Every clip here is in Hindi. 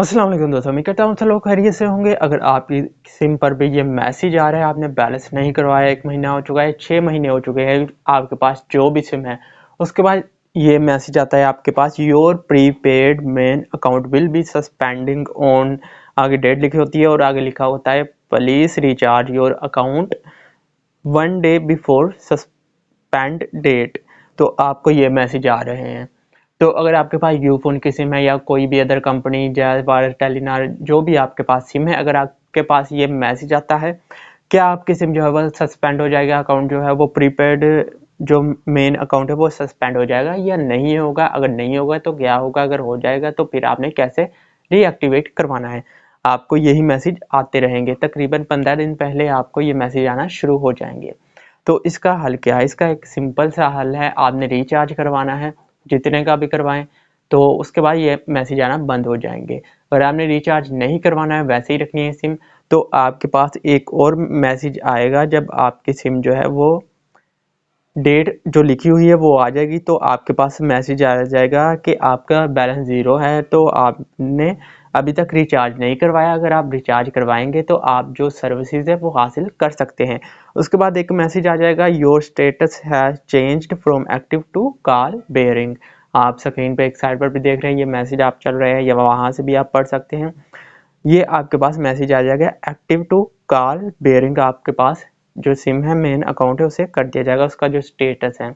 अस्सलाम वालेकुम दोस्तों, उम्मीद करता हूँ सब लोग खैरियत से होंगे। अगर आपकी सिम पर भी ये मैसेज आ रहा है, आपने बैलेंस नहीं करवाया, 1 महीना हो चुका है, 6 महीने हो चुके हैं, आपके पास जो भी सिम है, उसके बाद ये मैसेज आता है आपके पास, your prepaid main account will be suspending on, आगे डेट लिखी होती है और आगे लिखा होता है please recharge your account 1 day before suspend date. तो आपको ये मैसेज आ रहे हैं। तो अगर आपके पास यूफोन की सिम है या कोई भी अदर कंपनी जैसे भारत टेलीनॉर, जो भी आपके पास सिम है, अगर आपके पास ये मैसेज आता है, क्या आपकी सिम जो है वो सस्पेंड हो जाएगा, अकाउंट जो है वो प्रीपेड जो मेन अकाउंट है वो सस्पेंड हो जाएगा या नहीं होगा। अगर नहीं होगा तो क्या होगा, अगर हो जाएगा तो फिर आपने कैसे रीएक्टिवेट करवाना है। आपको यही मैसेज आते रहेंगे, तकरीबन 15 दिन पहले आपको ये मैसेज आना शुरू हो जाएंगे। तो इसका हल क्या है? इसका एक सिंपल सा हल है, आपने रिचार्ज करवाना है, जितने का भी करवाएं, तो उसके बाद ये मैसेज आना बंद हो जाएंगे। अगर आपने रिचार्ज नहीं करवाना है, वैसे ही रखनी है सिम, तो आपके पास एक और मैसेज आएगा जब आपकी सिम जो है वो डेट जो लिखी हुई है वो आ जाएगी, तो आपके पास मैसेज आ जाएगा कि आपका बैलेंस ज़ीरो है, तो आपने अभी तक रिचार्ज नहीं करवाया। अगर आप रिचार्ज करवाएंगे तो आप जो सर्विसेज है वो हासिल कर सकते हैं। उसके बाद एक मैसेज आ जाएगा, your status has changed from active to call barring. आप स्क्रीन पे एक साइड पर भी देख रहे हैं, ये मैसेज आप चल रहे हैं या वहाँ से भी आप पढ़ सकते हैं। ये आपके पास मैसेज आ जाएगा एक्टिव टू कॉल बेयरिंग, आपके पास जो सिम है मेन अकाउंट है उसे कर दिया जाएगा, उसका जो स्टेटस है।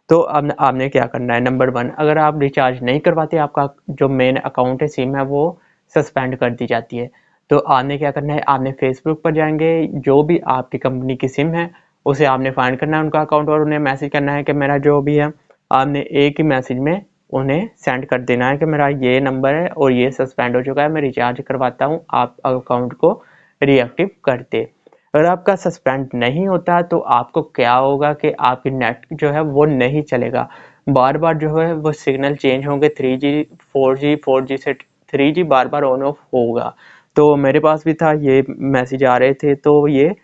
तो अब आपने क्या करना है, नंबर 1, अगर आप रिचार्ज नहीं करवाते, आपका जो मेन अकाउंट है सिम है वो सस्पेंड कर दी जाती है। तो आपने क्या करना है, आपने फेसबुक पर जाएंगे, जो भी आपकी कंपनी की सिम है उसे आपने फाइंड करना है उनका अकाउंट, और उन्हें मैसेज करना है कि मेरा जो भी है, आपने एक ही मैसेज में उन्हें सेंड कर देना है कि मेरा ये नंबर है और ये सस्पेंड हो चुका है, मैं रिचार्ज करवाता हूँ, आप अकाउंट को रीएक्टिव कर दे। अगर आपका सस्पेंड नहीं होता तो आपको क्या होगा कि आपकी नेट जो है वो नहीं चलेगा, बार बार जो है वो सिग्नल चेंज होंगे, 3G 4G 4G से 3G bar bar on off होगा। तो मेरे पास भी था, ये मैसेज आ रहे थे, तो ये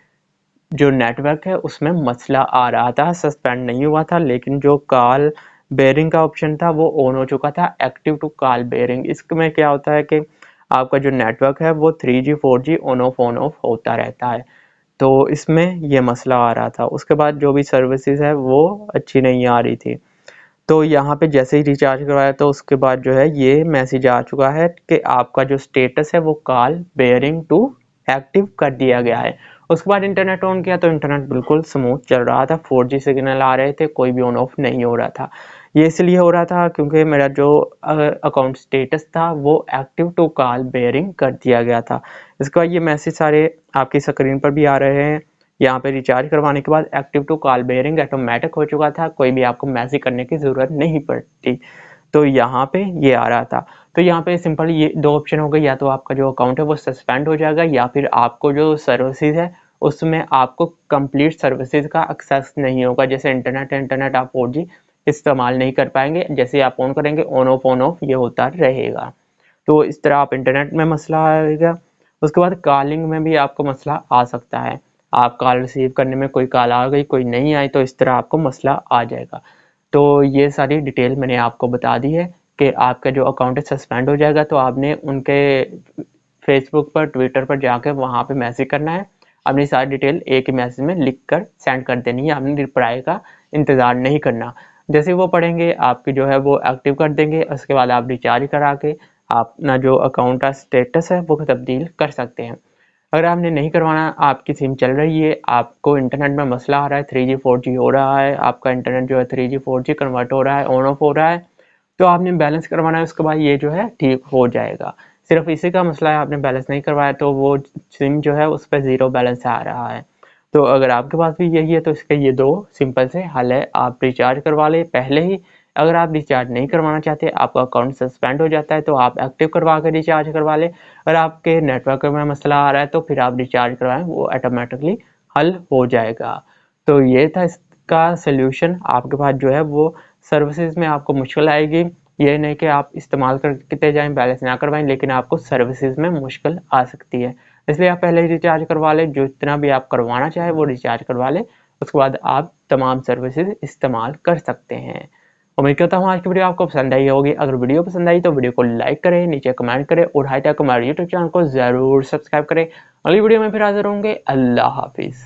जो नेटवर्क है उसमें मसला आ रहा था, सस्पेंड नहीं हुआ था, लेकिन जो कॉल बेयरिंग का ऑप्शन था वो ऑन हो चुका था, एक्टिव टू कॉल बेयरिंग। इसमें क्या होता है कि आपका जो नेटवर्क है वो 3G 4G ऑन ऑफ होता रहता है। तो इसमें ये मसला आ रहा था। उसके बाद जो भी सर्विसेज है वो अच्छी नहीं आ रही थी। तो यहाँ पे जैसे ही रिचार्ज करवाया तो उसके बाद जो है ये मैसेज आ चुका है कि आपका जो स्टेटस है वो कॉल बेयरिंग टू एक्टिव कर दिया गया है। उसके बाद इंटरनेट ऑन किया तो इंटरनेट बिल्कुल स्मूथ चल रहा था, 4G सिग्नल आ रहे थे, कोई भी ऑन ऑफ नहीं हो रहा था। ये इसलिए हो रहा था क्योंकि मेरा जो अकाउंट स्टेटस था वो एक्टिव टू कॉल बेयरिंग कर दिया गया था। इसके बाद ये मैसेज सारे आपकी स्क्रीन पर भी आ रहे हैं। यहाँ पे रिचार्ज करवाने के बाद active to call barring automatic हो चुका था, कोई भी आपको मैसेज करने की ज़रूरत नहीं पड़ती। तो यहाँ पे ये आ रहा था। तो यहाँ पे सिंपल ये 2 ऑप्शन हो गए, या तो आपका जो अकाउंट है वो सस्पेंड हो जाएगा, या फिर आपको जो सर्विसेज है उसमें आपको कंप्लीट सर्विसेज का एक्सेस नहीं होगा। जैसे इंटरनेट है, इंटरनेट आप 4G इस्तेमाल नहीं कर पाएंगे, जैसे आप ऑन करेंगे ऑन ऑफ ये होता रहेगा। तो इस तरह आप इंटरनेट में मसला आएगा। उसके बाद कॉलिंग में भी आपको मसला आ सकता है, आप कॉल रिसीव करने में कोई कॉल आ गई कोई नहीं आई तो इस तरह आपको मसला आ जाएगा। तो ये सारी डिटेल मैंने आपको बता दी है कि आपका जो अकाउंट है सस्पेंड हो जाएगा, तो आपने उनके फेसबुक पर ट्विटर पर जाकर वहाँ पे मैसेज करना है, अपनी सारी डिटेल एक ही मैसेज में लिख कर सेंड कर देनी है, आपने रिप्लाई का इंतज़ार नहीं करना। जैसे वो पढ़ेंगे आपकी जो है वो एक्टिव कर देंगे, उसके बाद आप रिचार्ज करा के अपना जो अकाउंट का स्टेटस है वो तब्दील कर सकते हैं। अगर आपने नहीं करवाना, आपकी सिम चल रही है, आपको इंटरनेट में मसला आ रहा है, 3G 4G हो रहा है, आपका इंटरनेट जो है 3G 4G कन्वर्ट हो रहा है, ऑन ऑफ हो रहा है, तो आपने बैलेंस करवाना है, उसके बाद ये जो है ठीक हो जाएगा। सिर्फ इसी का मसला है, आपने बैलेंस नहीं करवाया तो वो सिम जो है उस पर ज़ीरो बैलेंस आ रहा है। तो अगर आपके पास भी यही है तो इसके ये 2 सिंपल से हल है, आप रिचार्ज करवा लें पहले ही। अगर आप रिचार्ज नहीं करवाना चाहते, आपका अकाउंट सस्पेंड हो जाता है, तो आप एक्टिव करवा के रिचार्ज करवा लें। अगर आपके नेटवर्क में मसला आ रहा है तो फिर आप रिचार्ज करवाएं, वो ऑटोमेटिकली हल हो जाएगा। तो ये था इसका सल्यूशन। आपके पास जो है वो सर्विसेज में आपको मुश्किल आएगी, ये नहीं कि आप इस्तेमाल करते जाएं बैलेंस ना करवाएं, लेकिन आपको सर्विसेज में मुश्किल आ सकती है। इसलिए आप पहले ही रिचार्ज करवा लें, जो इतना भी आप करवाना चाहे वो रिचार्ज करवा लें, उसके बाद आप तमाम सर्विसेज इस्तेमाल कर सकते हैं। उम्मीद करता हूँ आज की वीडियो आपको पसंद आई होगी। अगर वीडियो पसंद आई तो वीडियो को लाइक करें, नीचे कमेंट करें और हाई टेक हमारे यूट्यूब चैनल को जरूर सब्सक्राइब करें। अगली वीडियो में फिर हाजिर होंगे। अल्लाह हाफिज़।